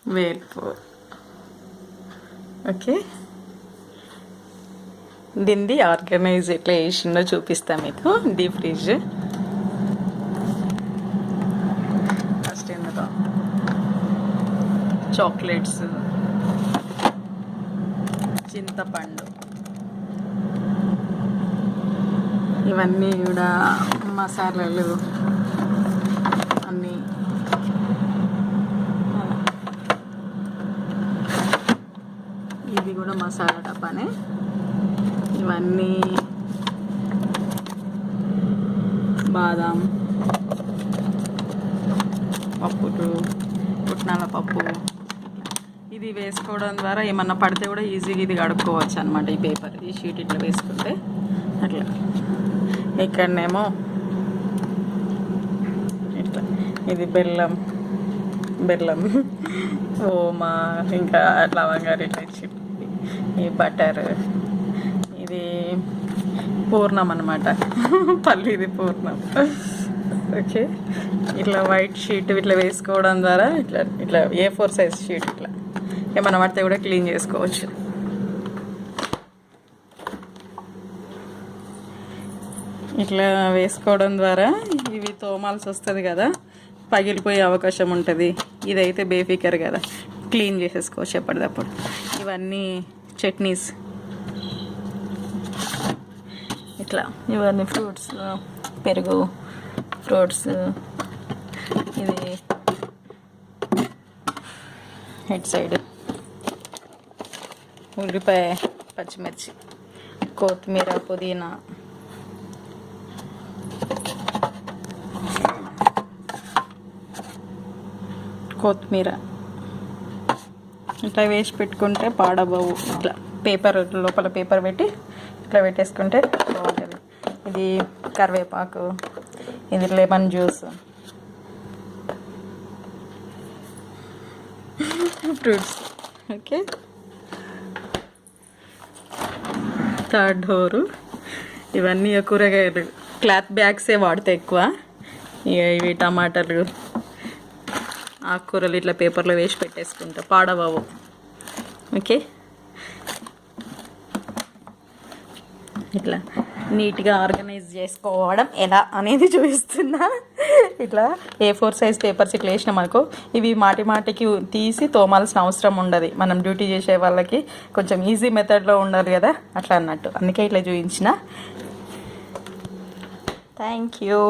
Velpur. Okay, దీనిది organise ఎట్లా చేసిందో చూపిస్తాను మీకు. డీప్ ఫ్రిడ్జ్ ఫస్ట్ ఎందుకు చాక్లెట్స్, చింతపండు, ఇవన్నీ కూడా మసాలాలు అన్నీ. ఇది కూడా మసాలా డబ్బానే. ఇవన్నీ బాదాం పప్పులు, పుట్నాల పప్పు. ఇది వేసుకోవడం ద్వారా ఏమన్నా పడితే కూడా ఈజీగా ఇది కడుక్కోవచ్చు అనమాట. ఈ పేపర్, ఈ షీట్ ఇట్లా వేసుకుంటే అట్లా. ఇక్కడనేమో ఇట్లా ఇది బెల్లం, ఓమా, ఇంకా లవంగాలు ఇట్లా ఇచ్చి. ఈ బటర్, ఇది పూర్ణం అనమాట, పల్లిది పూర్ణం. ఓకే, ఇట్లా వైట్ షీట్ ఇట్లా వేసుకోవడం ద్వారా ఇట్లా A4 సైజ్ షీట్ ఇట్లా ఏమన్నా పడితే కూడా క్లీన్ చేసుకోవచ్చు. ఇట్లా వేసుకోవడం ద్వారా ఇవి తోమాల్సి వస్తుంది కదా, పగిలిపోయే అవకాశం ఉంటుంది. ఇదైతే బేఫికర్ కదా, క్లీన్ చేసేసుకోవచ్చు ఎప్పటికప్పుడు. ఇవన్నీ చట్నీస్ ఇట్లా. ఇవన్నీ ఫ్రూట్స్, పెరుగు, ఫ్రూట్స్. ఇది హెడ్ సైడ్ ఉల్లిపాయ, పచ్చిమిర్చి, కొత్తిమీర, పుదీనా, కొత్తిమీర ఇట్లా వేసి పెట్టుకుంటే పాడబోవు. ఇట్లా పేపర్ లోపల పేపర్ పెట్టి ఇట్లా పెట్టేసుకుంటే బాగుంటుంది. ఇది కరివేపాకు, ఇది lemon juice, fruits. Okay, third door. ఇవన్నీ కూరగాయలు క్లాత్ బ్యాగ్సే వాడితే ఎక్కువ. ఇవి టమాటాలు, ఆకుకూరలు ఇట్లా పేపర్లో వేసి పెట్టేసుకుంటా, పాడవవు. ఓకే, ఇట్లా నీట్గా ఆర్గనైజ్ చేసుకోవడం ఎలా అనేది చూపిస్తున్నా. ఇట్లా A4 సైజ్ పేపర్స్ ఇట్లా వేసినాం అనుకో, ఇవి మాటికి తీసి తోమాల్సిన అవసరం ఉండదు. మనం డ్యూటీ చేసే వాళ్ళకి కొంచెం ఈజీ మెథడ్లో ఉండాలి కదా, అట్లా అన్నట్టు. అందుకే ఇట్లా చూపించిన. Thank you.